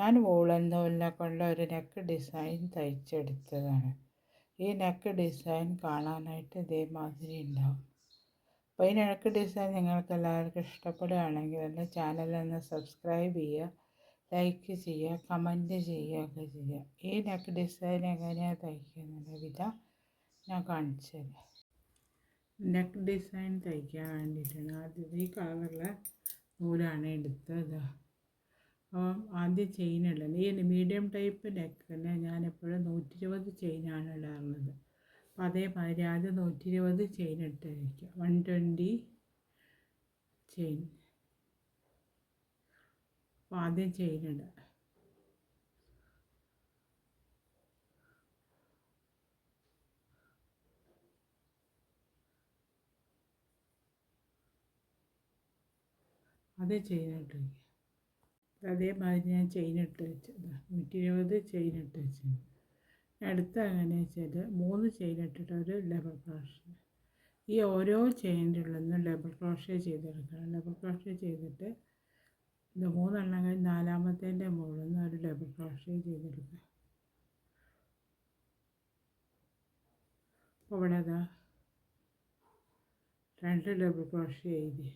ഞാൻ വൂളൻ നൂലിനെ കൊണ്ട് ഒരു നെക്ക് ഡിസൈൻ തയ്ച്ചെടുത്തതാണ്. ഈ നെക്ക് ഡിസൈൻ കാണാനായിട്ട് ഇതേമാതിരി ഉണ്ടാവും. അപ്പോൾ ഈ നെക്ക് ഡിസൈൻ നിങ്ങൾക്ക് എല്ലാവർക്കും ഇഷ്ടപ്പെടുകയാണെങ്കിൽ എൻ്റെ ചാനലൊന്ന് സബ്സ്ക്രൈബ് ചെയ്യുക, ലൈക്ക് ചെയ്യുക, കമൻറ്റ് ചെയ്യുകയൊക്കെ ചെയ്യുക. ഈ നെക്ക് ഡിസൈൻ എങ്ങനെയാണ് തയ്ക്കുന്നത് വിധം ഞാൻ കാണിച്ചു തരാം. നെക്ക് ഡിസൈൻ തയ്ക്കാൻ വേണ്ടിയിട്ടാണ് ആദ്യം ഈ കളറുള്ള നൂലാണ് എടുത്തത്. അപ്പം ആദ്യം ചെയിൻ ഇടുന്നത് ഈ മീഡിയം ടൈപ്പ് നെക്കിന് ഞാനെപ്പോഴും 120 ചെയിനാണ് ഇടാറുള്ളത്. അപ്പോൾ അതേമാതിരി ആദ്യം 120 ചെയിൻ ഇട്ട് വയ്ക്കുക. 120 ചെയിൻ. അപ്പോൾ ആദ്യം ചെയിൻ ഇടുക. അത് ചെയിൻ ഇട്ട് വയ്ക്കുക. അതേമാതിരി ഞാൻ ചെയിൻ ഇട്ട് വെച്ചത് 120 ചെയിൻ ഇട്ട് വെച്ചത്. അടുത്ത എങ്ങനെ വെച്ചാൽ 3 ചെയിൻ ഇട്ടിട്ട് ഒരു ഡബിൾ ക്രോഷ്യ. ഈ ഓരോ ചെയിൻ്റെ ഉള്ളിൽ നിന്ന് ഡബിൾ ക്രോഷ്യ ചെയ്തെടുക്കണം. ഡബിൾ ക്രോഷ്യ ചെയ്തിട്ട് ഇത് 3 എണ്ണം കഴിഞ്ഞ് 4-മത്തേൻ്റെ മുകളിൽ നിന്ന് ഒരു ഡബിൾ ക്രോഷ്യ ചെയ്തെടുക്കുക. അപ്പോൾ ഇവിടെ അതാ 2 ഡബിൾ ക്രോഷ്യ എഴുതി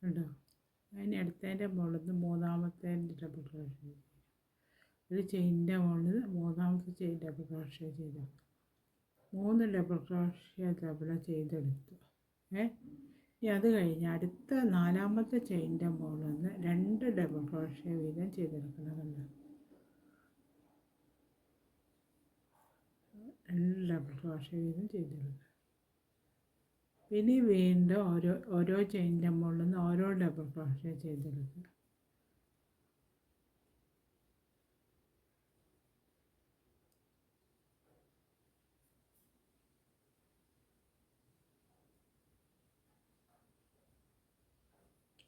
ഉണ്ടോ. അതിന് അടുത്തതിൻ്റെ മുകളിൽ നിന്ന് 3-മത്തേൻ്റെ ഡബിൾ ക്രോഷ്യ, ഒരു ചെയിനിൻ്റെ മുകളിൽ 3-മത്തെ ചെയിൻ ഡബിൾ ക്രോഷ്യ ചെയ്തെടുത്തു. 3 ഡബിൾ ക്രോഷ്യ ഡബിൾ ചെയ്തെടുത്തു. ഇനി അത് കഴിഞ്ഞ് അടുത്ത 4-മത്തെ ചെയിനിൻ്റെ മുകളിൽ നിന്ന് 2 ഡബിൾ ക്രോഷ്യ വീതം ചെയ്തെടുക്കണമെന്നുണ്ട്. 2 ഡബിൾ ക്രോഷ്യ വീതം ചെയ്തെടുക്കുക. പിന്നെ വീണ്ടും ഓരോ ചെയിനിൻ്റെ മുകളിൽ നിന്ന് ഓരോ ഡബിൾ ക്രോഷ്യ ചെയ്തെടുക്കുക.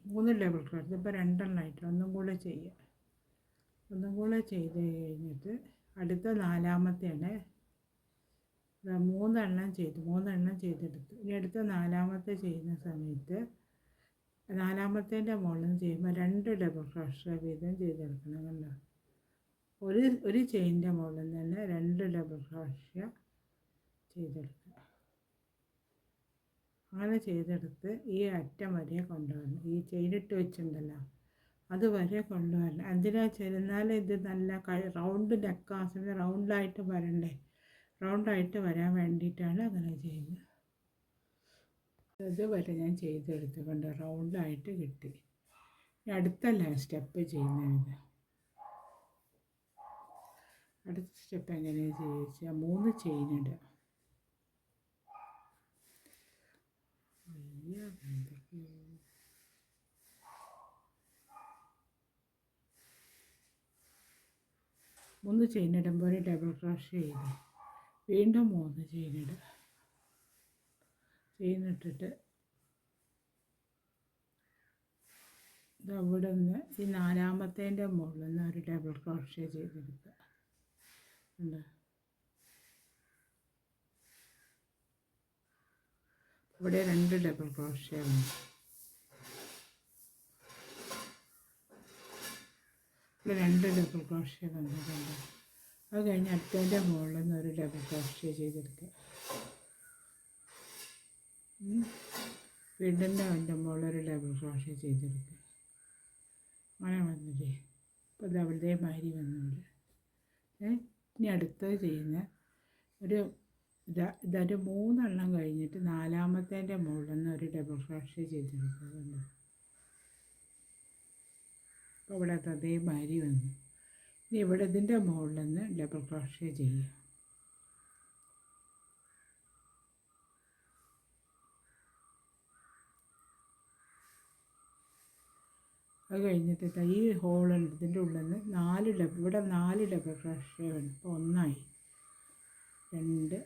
മൂന്ന് ഡബിൾ ക്രോഷ്യ ഇപ്പോൾ 2 എണ്ണമായിട്ട് ഒന്നും കൂടെ ചെയ്യുക. ഒന്നും കൂടെ ചെയ്ത് കഴിഞ്ഞിട്ട് അടുത്ത 4-മത്തെയാണ് 3 എണ്ണം ചെയ്തെടുത്തു. ഇനി അടുത്ത 4-മത്തെ ചെയ്യുന്ന സമയത്ത് 4-മത്തേൻ്റെ മുകളിൽ നിന്ന് ചെയ്യുമ്പോൾ 2 ഡബിൾ ക്രോഷ്യ വീതം ചെയ്തെടുക്കണം. കണ്ടോ, ഒരു ചെയിനിൻ്റെ മുകളിൽ തന്നെ 2 ഡബിൾ ക്രോഷ്യ ചെയ്തെടുക്കുക. അങ്ങനെ ചെയ്തെടുത്ത് ഈ അറ്റം വരെ കൊണ്ടുവരണം. ഈ ചെയിനിട്ട് വെച്ചിട്ടുണ്ടല്ലോ അതുവരെ കൊണ്ടുവരണം. എന്തിനാ ചെന്നാൽ ഇത് നല്ല റൗണ്ട് നെക്കാസിന് റൗണ്ടായിട്ട് വരണ്ടേ. റൗണ്ടായിട്ട് വരാൻ വേണ്ടിയിട്ടാണ് അങ്ങനെ ചെയ്യുന്നത്. ഇതുവരെ ഞാൻ ചെയ്തെടുത്ത് കൊണ്ട് റൗണ്ടായിട്ട് കിട്ടി. അടുത്തല്ല സ്റ്റെപ്പ് ചെയ്യുന്നത്. അടുത്ത സ്റ്റെപ്പ് എങ്ങനെയാണ് ചോദിച്ചാൽ 3 ചെയിൻ ഇടുക. മൂന്ന് ചെയിൻ ഇടുമ്പോൾ ഒരു ഡബിൾ ക്രോഷ്യ ചെയ്ത് വീണ്ടും 3 ചെയിൻ ഇടുക. ചെയിൻ ഇട്ടിട്ട് ഇതവിടെ നിന്ന് ഈ 4-മത്തേൻ്റെ മുകളിൽ നിന്ന് ഒരു ഡബിൾ ക്രോഷ്യ ചെയ്തെടുക്കുക. ഉണ്ട്, ഇവിടെ 2 ഡബിൾ ക്രോഷ്യ ഉണ്ട്. ഇവിടെ 2 ഡബിൾ ക്രോഷ്യ വന്നിട്ടുണ്ട്. അത് കഴിഞ്ഞ് അടുത്തതിൻ്റെ മുകളിൽ നിന്ന് ഒരു ഡബിൾ ക്രോഷ്യ ചെയ്തെടുക്കുക. വീണ്ടും അതിൻ്റെ മുകളിൽ ഒരു ഡബിൾ ക്രോഷ്യ ചെയ്തെടുക്കുക. അങ്ങനെ വന്നില്ലേ. അപ്പോൾ ഇത് അവിടെ മാതിരി വന്നില്ല. ഇനി അടുത്തത് ചെയ്യുന്ന ഇതൊരു 3 എണ്ണം കഴിഞ്ഞിട്ട് 4-മത്തേൻ്റെ മുകളിൽ നിന്ന് ഒരു ഡബിൾ ക്രോഷ്യ ചെയ്തെടുക്കുക. അപ്പോൾ ഇവിടെ അതേമാതിരി വന്നു. ഇനി ഇവിടെ ഇതിൻ്റെ മുകളിൽ നിന്ന് ഡബിൾ ക്രോഷ്യ ചെയ്യുക. അത് കഴിഞ്ഞിട്ട് ഈ ഹോളുണ്ട്, ഇതിൻ്റെ ഉള്ളിൽ നിന്ന് 4 ഇവിടെ 4 ഡബിൾ ക്രോഷ്യ വേണം. അപ്പോൾ 1 ആയി, 2,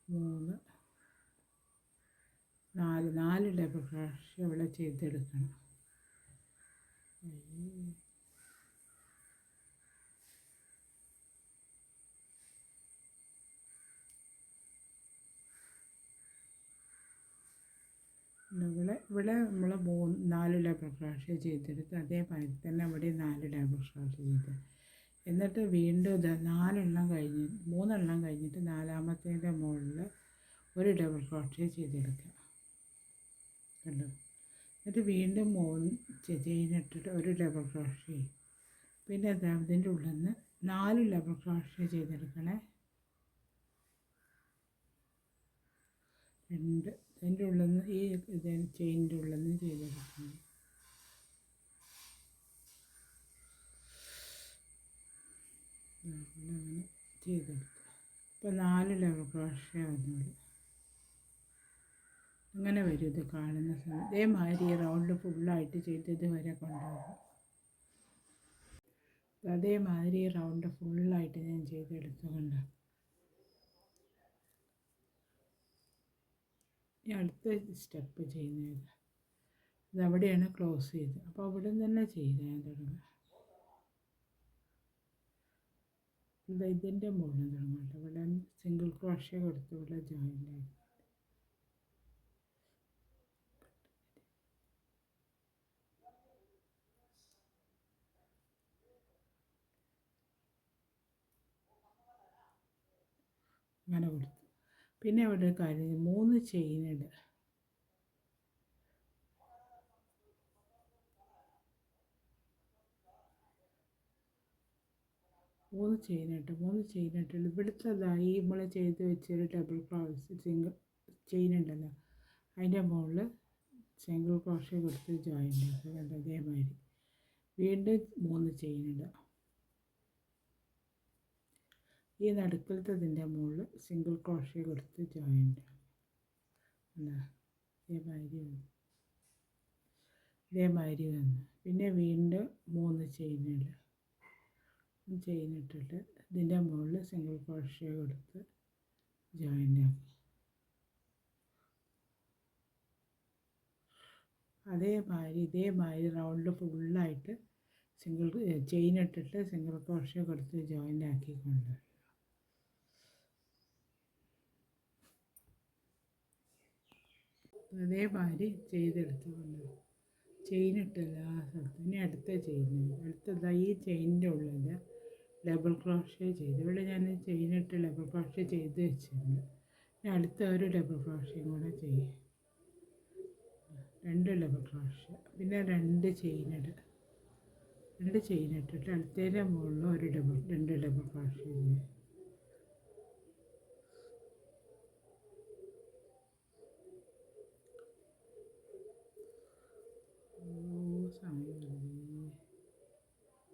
3, 4 ഡബിൾ ക്രോഷ്യ ഇവിടെ ചെയ്തെടുക്കണം. ഇവിടെ ഇവിടെ നമ്മൾ 4 ഡബിൾ ക്രോഷ്യ ചെയ്തെടുത്ത് അതേമാതിരി തന്നെ ഇവിടെ 4 ഡബിൾ ക്രോഷ്യ ചെയ്ത് എന്നിട്ട് വീണ്ടും ഇത് 4 കഴിഞ്ഞ് 3 കഴിഞ്ഞിട്ട് നാലാമത്തേൻ്റെ മുകളിൽ ഒരു ഡബിൾ ക്രോഷ്യ ചെയ്തെടുക്കുക കണ്ടോ. എന്നിട്ട് വീണ്ടും 3 ചെയിൻ ഇട്ടിട്ട് ഒരു ഡബിൾ ക്രോഷ്യ പിന്നെ അതിൻ്റെ ഉള്ളിൽ നിന്ന് 4 ഡബിൾ ക്രോഷ്യ ചെയ്തെടുക്കണേ. 2 അതിൻ്റെ ഉള്ളിൽ നിന്ന് ഈ ചെയിനിൻ്റെ ഉള്ളിൽ നിന്ന് ചെയ്തെടുക്കണം. അങ്ങനെ ചെയ്തെടുക്കുക. ഇപ്പോൾ 4 ഡബിൾ ക്രോഷ്യ വന്നോളൂ. അങ്ങനെ വരും ഇത് കാണുന്ന സമയം. ഇതേമാതിരി ഈ റൗണ്ട് ഫുള്ളായിട്ട് ചെയ്തത് വരെ കൊണ്ടുപോകും. അതേമാതിരി ഈ റൗണ്ട് ഫുള്ളായിട്ട് ഞാൻ ചെയ്തെടുത്തുകൊണ്ട് ഈ അടുത്ത സ്റ്റെപ്പ് ചെയ്യുന്നത് ഇതവിടെയാണ് ക്ലോസ് ചെയ്ത്. അപ്പോൾ അവിടെ നിന്ന് തന്നെ ചെയ്ത് ഞാൻ തുടങ്ങുക. ഇതിൻ്റെ മുകളിൽ തുടങ്ങട്ടെ. ഇവിടെ സിംഗിൾ ക്രോഷ്യ കൊടുത്ത് ഇവിടെ ജോയിൻ്റ് ആയി അങ്ങനെ കൊടുത്തു. പിന്നെ അവിടെ ഒരു കാര്യം 3 ചെയിനിടുക. 3 ചെയിനിട്ട് ഇവിടുത്തതായി നമ്മൾ ചെയ്ത് വെച്ചൊരു ഡബിൾ ക്രോഷ്യ സിംഗിൾ ചെയിൻ ഉണ്ടല്ലോ അതിൻ്റെ മുകളിൽ സിംഗിൾ ക്രോഷ്യ കൊടുത്ത് ജോയിൻ്റ് ആക്കുക. കണ്ടോ അതേമാതിരി വീണ്ടും 3 ചെയിനിടുക. ഈ നടുക്കലത്തതിൻ്റെ മുകളിൽ സിംഗിൾ ക്രോഷ്യ കൊടുത്ത് ജോയിൻ്റ് ഇതേമാതിരി വന്നു. പിന്നെ വീണ്ടും 3 ചെയിനിടുക. ചെയിനിട്ടിട്ട് ഇതിൻ്റെ മുകളിൽ സിംഗിൾ ക്രോഷ്യ കൊടുത്ത് ജോയിൻ്റ് ആക്കി. ഇതേമാതിരി റൗണ്ട് ഫുള്ളായിട്ട് ചെയിനിട്ടിട്ട് സിംഗിൾ ക്രോഷ്യ കൊടുത്ത് ജോയിൻ്റ് ആക്കിക്കൊണ്ട് അതേമാതിരി ചെയ്തെടുത്തുകൊണ്ട് ചെയിനിട്ടില്ല ആ സ്ഥലത്ത്. ഇനി അടുത്തതായി ഈ ചെയിനിൻ്റെ ഉള്ളിൽ ഡബിൾ ക്രോഷ്യ ചെയ്ത് ഇവിടെ ഞാൻ ചെയിനിട്ട് ഡബിൾ ക്രോഷ്യ ചെയ്ത് വെച്ചിട്ടുണ്ട്. ഇനി അടുത്ത ഒരു ഡബിൾ ക്രോഷ്യയും കൂടെ ചെയ്യും. 2 ഡബിൾ ക്രോഷ്യ പിന്നെ 2 ചെയിനിടുക. 2 ചെയിനിട്ടിട്ട് അടുത്തതിൻ്റെ മുകളിൽ 2 ഡബിൾ ക്രോഷ്യ ചെയ്യും.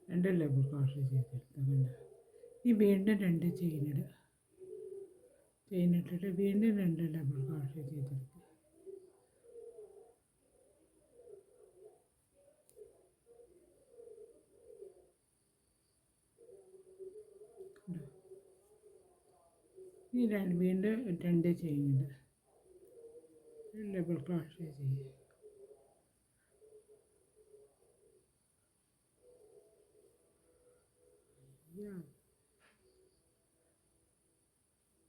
രണ്ട് ഡബിൾ ക്രോഷ്യ ചെയ്തെടുത്തുകൊണ്ട് ഈ വീണ്ടും 2 ചെയിനിടുക. ചെയിനിട്ടിട്ട് വീണ്ടും 2 ഡബിൾ ക്രോഷ്യ ചെയ്തെടുക്കുക. ഈ വീണ്ടും 2 ചെയിനിടുക. ഡബിൾ ക്രോഷ്യ ചെയ്യുക.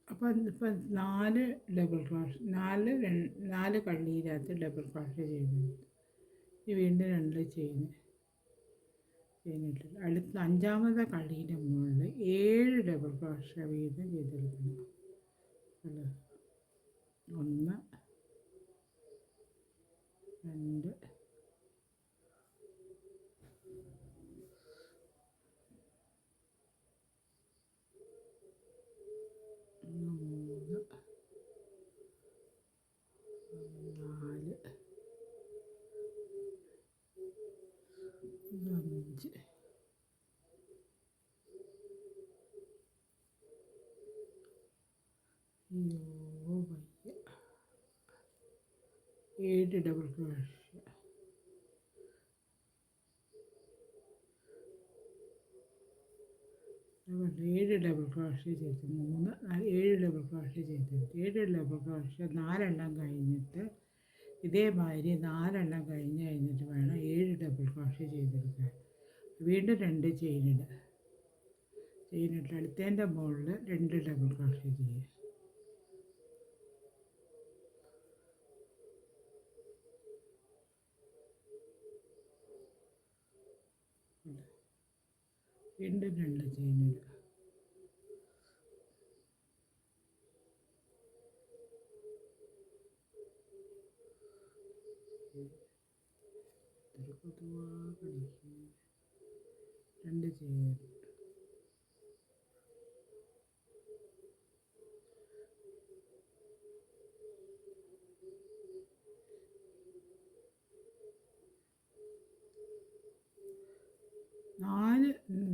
അപ്പം ഇപ്പം 4 ഡബിൾ ക്രോഷ്യ 4 കള്ളിയിനകത്ത് ഡബിൾ ക്രോഷ്യ ചെയ്യുന്നുണ്ട്. ഈ വീണ്ടും 2 ചെയിനിട്ട് അടുത്ത 5ാമത്തെ കള്ളിയുടെ മുകളിൽ 7 ഡബിൾ ക്രോഷ്യ വീതം ചെയ്തെടുക്കണം. 1 2 3 4 5 7 ഡബിൾ ക്രോഷ്യ. 7 ഡബിൾ ക്രോഷ്യ ചെയ്ത് 7 ഡബിൾ ക്രോഷ്യ ചെയ്ത് 7 ഡബിൾ ക്രോഷ്യ 4 കഴിഞ്ഞിട്ട് ഇതേമാതിരി 4 കഴിഞ്ഞിട്ട് വേണം 7 ഡബിൾ ക്രോഷ്യ ചെയ്തെടുക്കാൻ. വീണ്ടും 2 ചെയിനിടുക. ചെയിനിട്ട് അടുത്തതിൻ്റെ മുകളിൽ 2 ഡബിൾ ക്രോഷ്യ ചെയ്യുക. വീണ്ടും 2 ചെയിനിടുക. രണ്ട് ചെയിൻ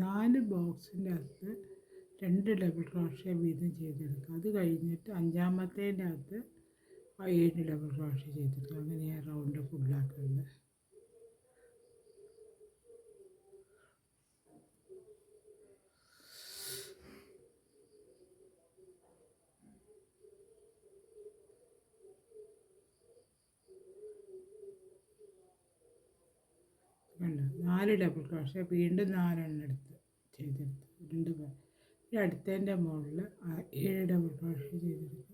4 ബോക്സിൻ്റെ അകത്ത് 2 ഡബിൾ ക്രോഷ്യ വീതം ചെയ്തെടുക്കുക. അത് കഴിഞ്ഞിട്ട് 5-മത്തേൻ്റെ അകത്ത് 7 ഡബിൾ ക്രോഷ്യ ചെയ്തെടുക്കുക. അങ്ങനെയാണ് റൗണ്ട് ഫുള്ളാക്കുന്നത്. കണ്ടോ, 4 ഡബിൾ ക്രോഷ്യ വീണ്ടും 4 എടുത്ത് ചെയ്തെടുത്ത് അടുത്തതിൻ്റെ മുകളിൽ 7 ഡബിൾ ക്രോഷ്യ ചെയ്തെടുക്കുക.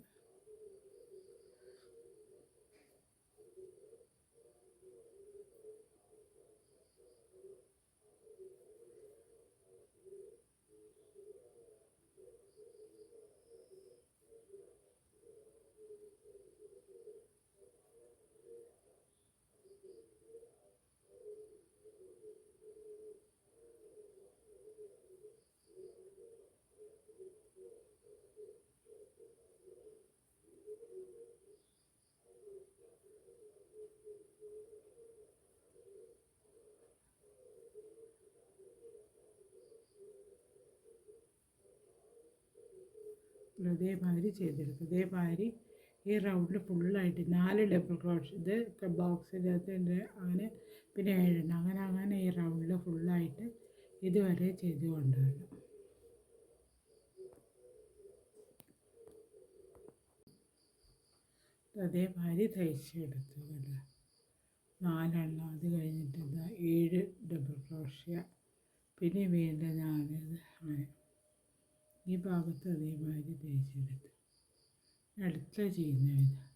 അതേമാതിരി ചെയ്തെടുക്കും. അതേമാതിരി ഈ റൗണ്ടിൽ ഫുള്ളായിട്ട് 4 ഡബിൾ ക്രോഷ്യ ഇത് ബോക്സിൻ്റെ അകത്ത് അങ്ങനെ പിന്നെ 7 അങ്ങനെ ഈ റൗണ്ടിൽ ഫുള്ളായിട്ട് ഇതുവരെ ചെയ്ത് കൊണ്ടുവരണം. അതേമാതിരി തയ്ച്ചെടുത്തു. 4 അത് കഴിഞ്ഞിട്ട് 7 ഡബിൾ ക്രോഷ്യ പിന്നെ വീണ്ടും 4 അങ്ങനെ ഈ ഭാഗത്ത് അതേമാതിരി തയ്ച്ചെടുത്ത് അടുത്ത ചെയ്യുന്ന വിധം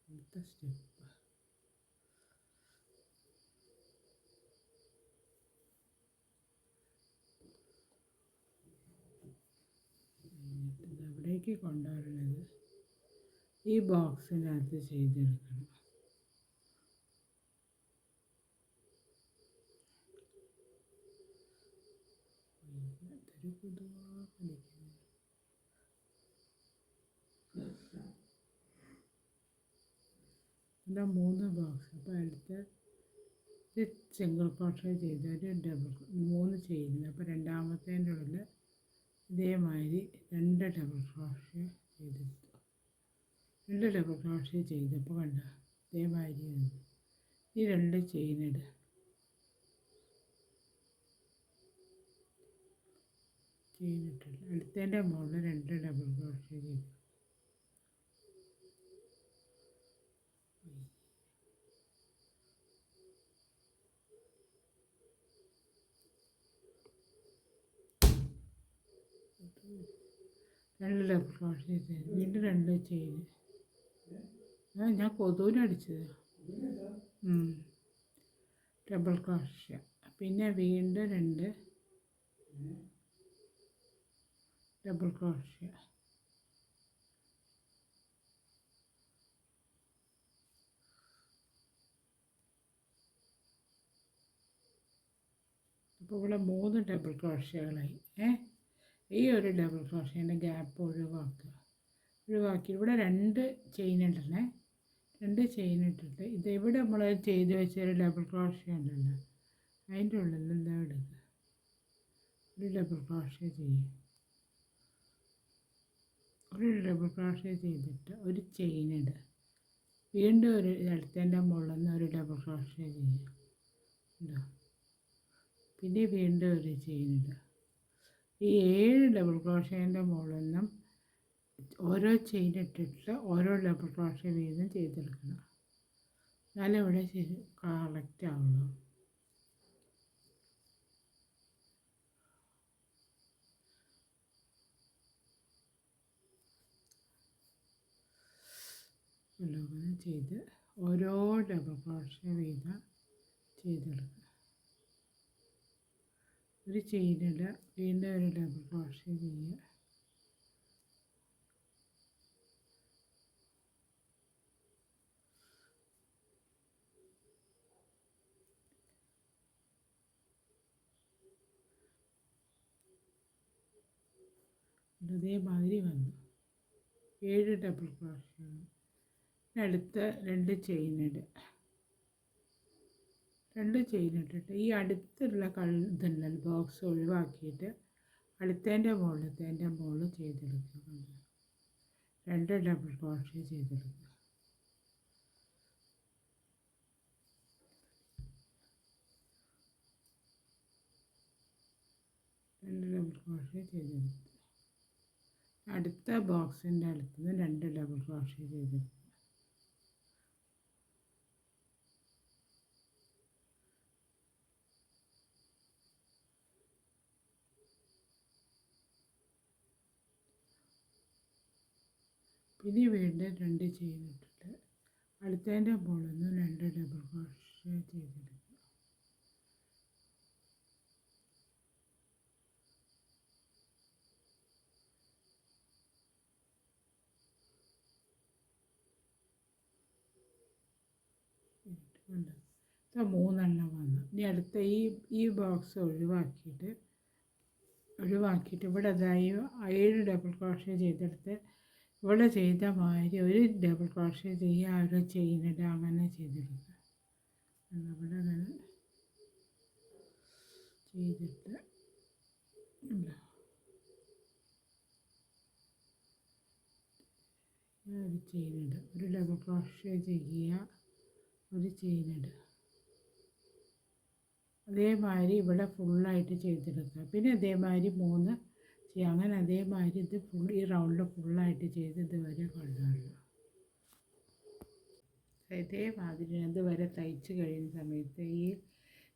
അടുത്ത സ്റ്റെപ്പ് അവിടേക്ക് കൊണ്ടുവരുന്നത് ഈ ബോക്സിനകത്ത് ചെയ്തെടുക്കണം. ഇവിടെ 3 ബോക്സ്. അപ്പോൾ അടുത്ത സിംഗിൾ ക്രോഷ്യ ചെയ്ത് ഒരു 3 ചെയ്യുന്നത്. അപ്പോൾ രണ്ടാമത്തേൻ്റെ ഉള്ളിൽ ഇതേമാതിരി 2 ഡബിൾ ക്രോഷ്യ ചെയ്തെടുത്തു. 2 ഡബിൾ ക്രോഷ്യ ചെയ്തപ്പോൾ കണ്ട ഇതേമാതിരി ഈ 2 ചെയിനിടുക. ചെയിനിട്ടിട്ട് അടുത്തതിൻ്റെ മുകളിൽ 2 ഡബിൾ ക്രോഷ്യ ചെയ്തു. രണ്ട് ഡബിൾ ക്രോഷ്യ ചെയ്ത് വീണ്ടും 2 ചെയിൻ. ഞാൻ കൊതുവിനടിച്ചത് ഡബിൾ ക്രോഷ്യ പിന്നെ വീണ്ടും 2 ഡബിൾ ക്രോഷ്യ. അപ്പോൾ ഇവിടെ 3 ഡബിൾ ക്രോഷ്യകളായി. ഈ ഒരു ഡബിൾ ക്രോഷ്യേൻ്റെ ഗ്യാപ്പ് ഒഴിവാക്കി ഇവിടെ 2 ചെയിൻ ഇടണേ. 2 ചെയിൻ ഇട്ടിട്ട് ഇവിടെ നമ്മൾ ചെയ്ത് വെച്ചൊരു ഡബിൾ ക്രോഷ്യ ഉണ്ടല്ലോ അതിൻ്റെ ഉള്ളിൽ എന്താ എടുക്കുക, ഒരു ഡബിൾ ക്രോഷ്യ ചെയ്യും. ഒരു ഡബിൾ ക്രോഷ്യ ചെയ്തിട്ട് ഒരു ചെയിൻ ഇടുക. വീണ്ടും ഒരു അടുത്തതിൻ്റെ മുകളിൽ നിന്ന് ഒരു ഡബിൾ ക്രോഷ്യ ചെയ്യുക. പിന്നെ വീണ്ടും ഒരു ചെയിൻ ഇടുക. ഈ 7 ഡബിൾ ക്രോഷ്യേൻ്റെ മുകളിൽ നിന്നും ഓരോ ചെയിൻ ഇട്ടിട്ട് ഓരോ ഡബിൾ ക്രോഷ്യ വീതം ചെയ്തെടുക്കണം. എന്നാലും ഇവിടെ ശരി കറക്റ്റ് ആവുള്ളൂ. അങ്ങനെ ചെയ്ത് ഓരോ ഡബിൾ ക്രോഷ്യ വീതം ചെയ്തെടുക്കുക. ഒരു ചെയിനിടുക, വീണ്ടും ഒരു ഡബിൾ ക്രോഷേ ചെയ്യുക. അതേമാതിരി വന്നു 7 ഡബിൾ ക്രോഷേ. അടുത്ത 2 ചെയിനിടുക. 2 ചെയിനിട്ടിട്ട് ഈ അടുത്തുള്ള ഇതുണ്ടല്ലോ ബോക്സ് ഒഴിവാക്കിയിട്ട് അടുത്തതിൻ്റെ മുകളിൽ ചെയ്തെടുക്കുക. 2 ഡബിൾ ക്രോഷേ ചെയ്തെടുക്കുക. 2 ഡബിൾ ക്രോഷേ ചെയ്തെടുക്കുക. അടുത്ത ബോക്സിൻ്റെ അടുത്ത് നിന്ന് 2 ഡബിൾ ക്രോഷേ ചെയ്തെടുക്കുക. പിന്നെ വീണ്ടും 2 ചെയിനിട്ടിട്ട് അടുത്തതിൻ്റെ മുകളിൽ നിന്ന് 2 ഡബിൾ ക്രോഷേ ചെയ്തെടുക്കുക. ഇപ്പം 3 എണ്ണം വന്നു. ഇനി അടുത്ത ഈ ബോക്സ് ഒഴിവാക്കിയിട്ട് ഇവിടെ അതായി 7 ഡബിൾ ക്രോഷേ ചെയ്തെടുത്ത് ഇവിടെ ചെയ്ത മാതിരി ഒരു ഡബിൾ ക്രോഷേ ചെയ്യുക, ഒരു ചെയിനിടുക, അങ്ങനെ ചെയ്തെടുക്കുക. ഇവിടെ അങ്ങനെ ചെയ്തിട്ട് ഒരു ചെയിനിടുക, ഒരു ഡബിൾ ക്രോഷേ ചെയ്യുക, ഒരു ചെയിനിടുക. അതേമാതിരി ഇവിടെ ഫുള്ളായിട്ട് ചെയ്തെടുക്കുക. പിന്നെ അതേമാതിരി 3 ചെയ്യുക. അങ്ങനെ അതേമാതിരി ഇത് ഈ റൗണ്ട് ഫുള്ളായിട്ട് ചെയ്ത് ഇതുവരെ കൊണ്ടുവരിക. ഇതേമാതിരി ഇതുവരെ തയ്ച്ച് കഴിയുന്ന സമയത്ത് ഈ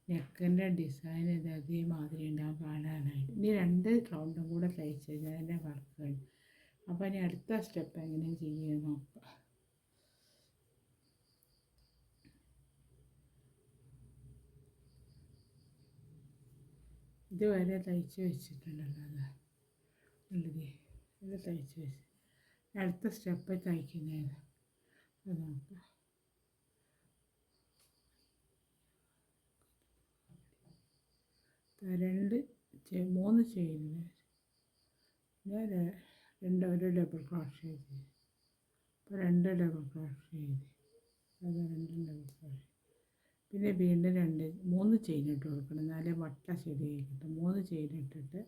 നെക്കിൻ്റെ ഡിസൈൻ ഇത് അതേമാതിരി ഉണ്ടാകും കാണാനായിട്ട്. ഇനി 2 റൗണ്ടും കൂടെ തയ്ച്ച് കഴിഞ്ഞാൽ അതിൻ്റെ വർക്ക് കഴിഞ്ഞു. അപ്പോൾ ഇനി അടുത്ത സ്റ്റെപ്പ് എങ്ങനെ ചെയ്യുക നോക്കുക. ഇതുവരെ തയ്ച്ച് വെച്ചിട്ടുണ്ടല്ലോ, ഇത് തയ്ച്ച് വെച്ച് അടുത്ത സ്റ്റെപ്പ് തയ്ക്കുന്നതാണ്. അത് നോക്കുക. 3 ചെയിനിൽ ഞാൻ ഒരു ഡബിൾ ക്രോഷേ ചെയ്തു. അപ്പോൾ 2 ഡബിൾ ക്രോഷേ ചെയ്തു. അത് 2 ഡബിൾ ക്രോഷേ. പിന്നെ വീണ്ടും 3 ചെയിനിട്ട് കൊടുക്കണം, എന്നാലേ വട്ട ശരിയായി കിട്ടും. 3 ചെയിനിട്ടിട്ട്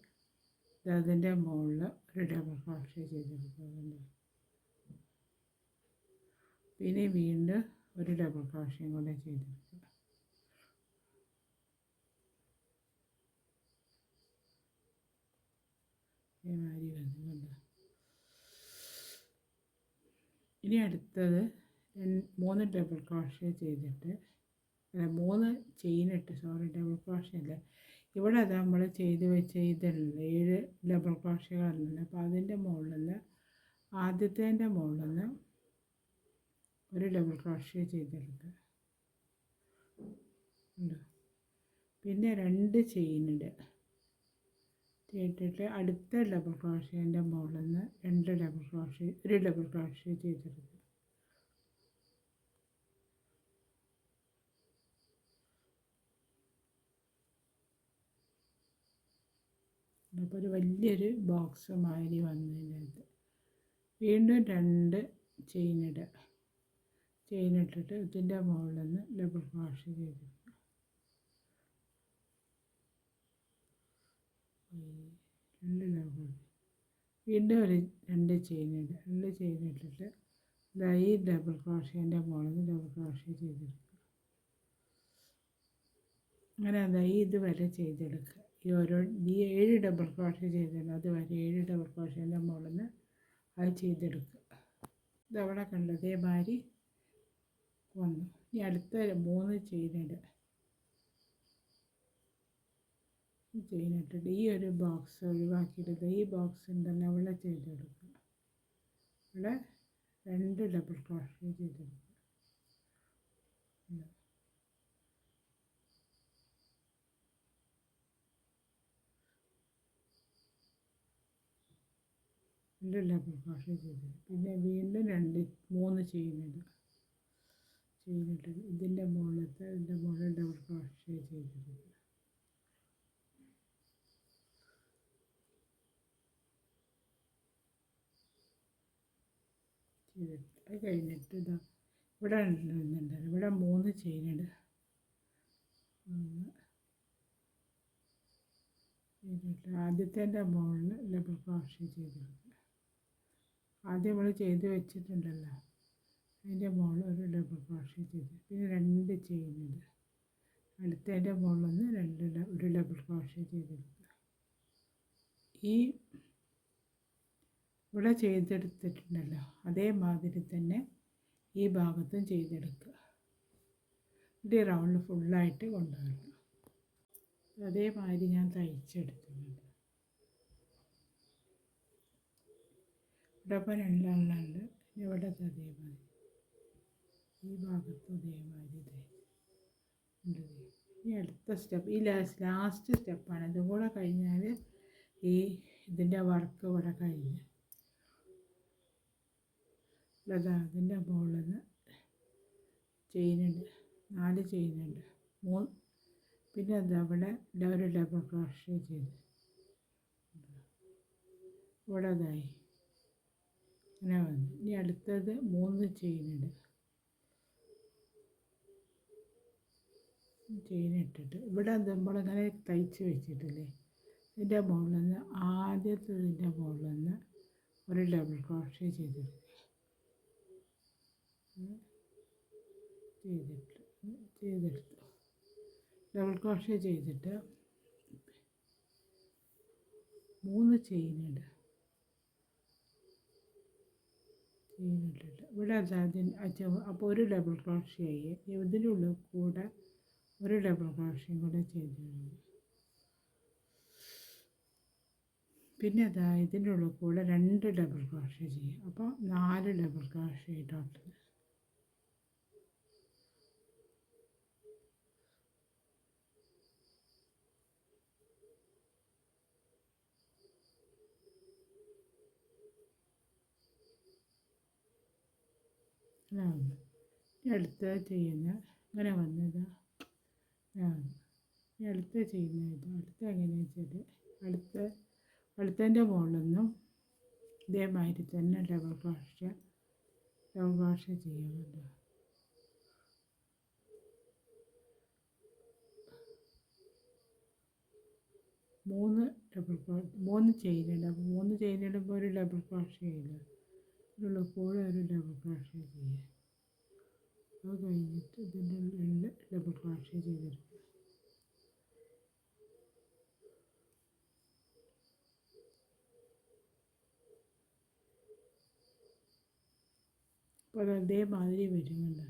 അതിൻ്റെ മുകളിൽ ഒരു ഡബിൾ ക്രോഷേ ചെയ്തെടുക്കുക. പിന്നെ വീണ്ടും ഒരു ഡബിൾ ക്രോഷയും കൂടെ ചെയ്തെടുക്കുക. ഇതേമാതിരി വന്നുകൊണ്ട് ഇനി അടുത്തത് 3 ഡബിൾ ക്രോഷേ ചെയ്തിട്ട് 3 ചെയിനിട്ട് ഡബിൾ ക്രോഷേ അല്ല, ഇവിടെ അത് നമ്മൾ ചെയ്ത് വെച്ച ഇതല്ലേ 7 ഡബിൾ ക്രോഷകളല്ലേ. അപ്പോൾ അതിൻ്റെ മുകളിൽ ആദ്യത്തേൻ്റെ മുകളിൽ ഒരു ഡബിൾ ക്രോഷേ ചെയ്തെടുക്കുക. പിന്നെ 2 ചെയിനിടുക. ചെയ്തിട്ട് അടുത്ത ഡബിൾ ക്രോഷേൻ്റെ മുകളിൽ നിന്ന് 2 ഡബിൾ ക്രോഷേ ഒരു ഡബിൾ ക്രോഷേ ചെയ്തെടുക്കുക. അപ്പോൾ ഒരു വലിയൊരു ബോക്സ് മാതിരി വന്നതിനകത്ത് വീണ്ടും 2 ചെയിനിടുക. ചെയിനിട്ടിട്ട് ഇതിൻ്റെ മുകളിൽ നിന്ന് ഡബിൾ ക്രോഷേ ചെയ്തെടുക്കുക. വീണ്ടും ഒരു 2 ചെയിനിടുക. 2 ചെയിനിട്ടിട്ട് ഈ ഡബിൾ ക്രോഷേൻ്റെ മുകളിൽ നിന്ന് ഡബിൾ ക്രോഷേ ചെയ്തെടുക്കുക. അങ്ങനെ ഇതുവരെ ചെയ്തെടുക്കുക. ഈ 7 ഡബിൾ ക്രോഷേ ചെയ്തിട്ടുണ്ട്, അതുവരെ 7 ഡബിൾ ക്രോഷേൻ്റെ മുകളിൽ നിന്ന് അത് ചെയ്തെടുക്കുക. ഇതവിടെ കണ്ടു അതേമാതിരി വന്നു. ഇനി അടുത്ത 3 ചെയിനിടുക. ചെയിനിട്ടിട്ട് ഈ ഒരു ബോക്സ് ഒഴിവാക്കിയിട്ട് ഈ ബോക്സ് ഉണ്ടല്ലോ അവിടെ ചെയ്തെടുക്കുക. ഇവിടെ 2 ഡബിൾ ക്രോഷേ ചെയ്തെടുക്കുക. രണ്ട് ഡബിൾ ക്രോഷേ ചെയ്തിട്ട് പിന്നെ വീണ്ടും 3 ചെയിനിടുക. ഇതിൻ്റെ മുകളിൽ ഡബിൾ ക്രോഷേ ചെയ്തിട്ട് അത് കഴിഞ്ഞിട്ട് ഇതാ ഇവിടെ ഉണ്ടെന്നുണ്ടല്ലോ, ഇവിടെ 3 ചെയിനിടുക. 1 ആദ്യത്തെ മുകളിൽ ഡബിൾ ക്രോഷേ ചെയ്തെടുക്കുക. ആദ്യം നമ്മൾ ചെയ്ത് വെച്ചിട്ടുണ്ടല്ലോ, അതിൻ്റെ മുകളിൽ ഒരു ഡബിൾ ക്രോഷേ ചെയ്ത് പിന്നെ 2 ചെയിനിടുക. അടുത്തതിൻ്റെ മുകളിൽ ഒരു ഡബിൾ ക്രോഷേ ചെയ്തെടുക്കുക. ഈ ഇവിടെ ചെയ്തെടുത്തിട്ടുണ്ടല്ലോ, അതേമാതിരി തന്നെ ഈ ഭാഗത്തും ചെയ്തെടുക്കുക. ഇത് റൗണ്ട് ഫുള്ളായിട്ട് കൊണ്ടുവരണം. അതേമാതിരി ഞാൻ തയ്ച്ചെടുക്കുന്നുണ്ട്. ഇവിടെ ഇപ്പോൾ 2 എണ്ണമുണ്ട്. ഇവിടെ അതേമാതിരി ഈ ഭാഗത്തും അതേമാതിരി ഉണ്ട്. ഇനി അടുത്ത സ്റ്റെപ്പ്, ഈ ലാസ്റ്റ് സ്റ്റെപ്പാണ്. ഇതും കൂടെ കഴിഞ്ഞാൽ ഇതിൻ്റെ വർക്ക് ഇവിടെ കഴിഞ്ഞ്. അതിൻ്റെ മുകളിൽ നിന്ന് ചെയിനുണ്ട്, 4 ചെയിനുണ്ട്. പിന്നെ അതവിടെ ഒരു ഡബിൾ ക്രോഷേ ചെയ്ത് ഇവിടെ അതായി അങ്ങനെ വന്നു. ഇനി അടുത്തത് 3 ചെയിനിടുക. ചെയിനിട്ടിട്ട് ഇവിടെ നമ്മളിങ്ങനെ തയ്ച്ച് വെച്ചിട്ടില്ലേ, ഇതിൻ്റെ മുകളിൽ നിന്ന് ആദ്യത്തതിൻ്റെ മുകളിൽ നിന്ന് ഒരു ഡബിൾ ക്രോഷേ ചെയ്തെടുക്കുക. ചെയ്തെടുത്തു ഡബിൾ ക്രോഷേ ചെയ്തിട്ട് 3 ചെയിനിടുക. ചെയിനിട്ടിട്ട് ഇവിടെ അപ്പോൾ ഒരു ഡബിൾ ക്രോഷേ ആയി. ഇതിനുള്ളിൽ കൂടെ ഒരു ഡബിൾ ക്രോഷയും കൂടെ ചെയ്തിടുക. പിന്നെ ഇതിൻ്റെ ഉള്ളിൽ കൂടെ 2 ഡബിൾ ക്രോഷേ ചെയ്യുക. അപ്പോൾ 4 ഡബിൾ ക്രോഷേ ടോട്ടൽ. അടുത്ത ചെയ്യുന്ന ഇങ്ങനെ വന്നത് അടുത്ത ചെയ്യുന്നത് അടുത്ത എങ്ങനെയാണെന്ന് വെച്ചാൽ അടുത്തതിൻ്റെ മുകളിൽ നിന്നും ഇതേമാതിരി തന്നെ ഡബിൾ ക്രോഷേ ചെയ്യുന്നുണ്ട്. 3 ചെയിനുണ്ട്. അപ്പോൾ 3 ചെയിനിടുമ്പോൾ ഒരു ഡബിൾ ക്രോഷേ ചെയ്യില്ല, ഇതിനുള്ള കൂടെ ഒരു ഡബിൾ ക്രോഷേ ചെയ്യുക. അത് കഴിഞ്ഞിട്ട് ഇതിൻ്റെ 2 ഡബിൾ ക്രോഷേ ചെയ്തെടുക്കുക. അപ്പോൾ അത് അതേമാതിരി വരുന്നുണ്ട്.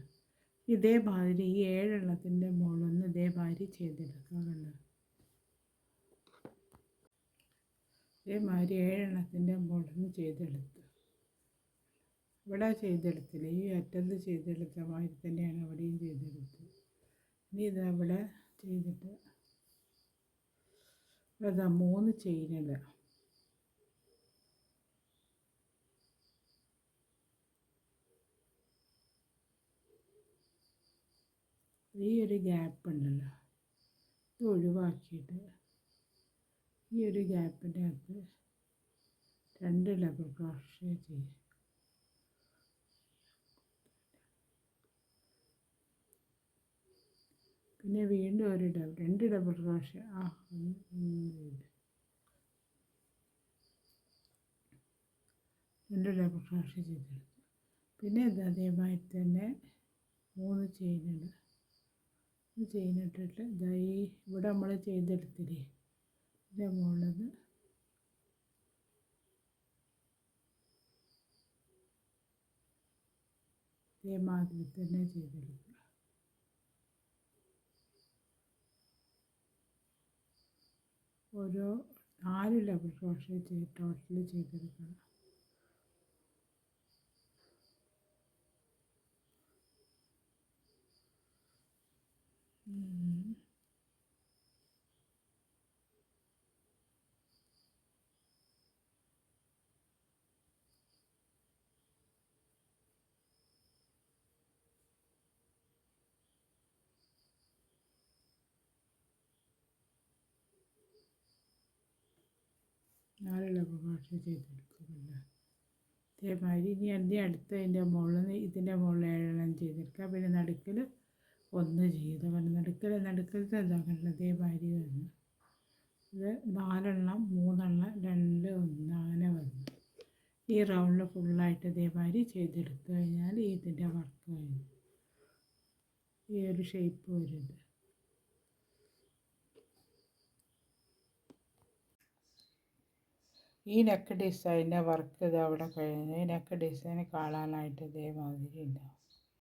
ഇതേമാതിരി ഈ 7 എണ്ണത്തിൻ്റെ മുകളിൽ ഇതേമാതിരി ചെയ്തെടുക്കാറുണ്ട്. ഇതേമാതിരി 7 എണ്ണത്തിൻ്റെ മുകളിൽ ചെയ്തെടുത്ത് ഇവിടെ ചെയ്തെടുത്തില്ല, ഈ അറ്റത്ത് ചെയ്തെടുത്ത മാതിരി തന്നെയാണ് ഇവിടെയും ചെയ്തെടുത്തത്. ഇനി ഇതവിടെ ചെയ്തിട്ട് അതാ 3 ചെയിനിടുക. ഈ ഒരു ഗ്യാപ്പ് ഉണ്ടല്ലോ, ഇത് ഒഴിവാക്കിയിട്ട് ഈ ഒരു ഗ്യാപ്പിൻ്റെ അകത്ത് 2 ഡബിൾ ക്രോഷേ ചെയ്യും. പിന്നെ വീണ്ടും ഒരു 2 ഡബിൾ ക്രോഷേ 2 ഡബിൾ ക്രോഷേ ചെയ്തെടുത്തു. പിന്നെ അതേമാതിരി തന്നെ 3 ചെയിനിടുക. ചെയിനിട്ടിട്ട് ഇവിടെ നമ്മൾ ചെയ്തെടുത്തില്ലേ, ഇതിൻ്റെ മുകളിൽ ഇതേമാതിരി തന്നെ ചെയ്തെടുക്കുക. ഓരോ 4 ഡബിൾ ക്രോഷേ ടോട്ടൽ ചെയ്തെടുക്കണം. നാലുള്ള ഭാഷ ചെയ്തെടുക്കുന്നില്ല. ഇതേമാതിരി ഇനി അടുത്തതിൻ്റെ മുകളിൽ ഇതിൻ്റെ മുകളിൽ 7 ചെയ്തെടുക്കുക. പിന്നെ നടുക്കിൽ 1 ചെയ്ത് നടുക്കലത്തെ എന്താക്കണം ഇതേമാതിരി വന്നു. ഇത് 4 3 2 1 അങ്ങനെ വന്നു. ഈ റൗണ്ടിൽ ഫുള്ളായിട്ട് ഇതേമാതിരി ചെയ്തെടുത്തു കഴിഞ്ഞാൽ ഇതിൻ്റെ വർക്ക് കഴിഞ്ഞു. ഈ ഒരു ഷേപ്പ് വരുന്നത്. ഈ നെക്ക് ഡിസൈനിൻ്റെ വർക്ക് ഇത് അവിടെ കഴിഞ്ഞു. ഈ നെക്ക് ഡിസൈൻ കാണാനായിട്ട് ഇതേമാതിരി ഉണ്ടാവും.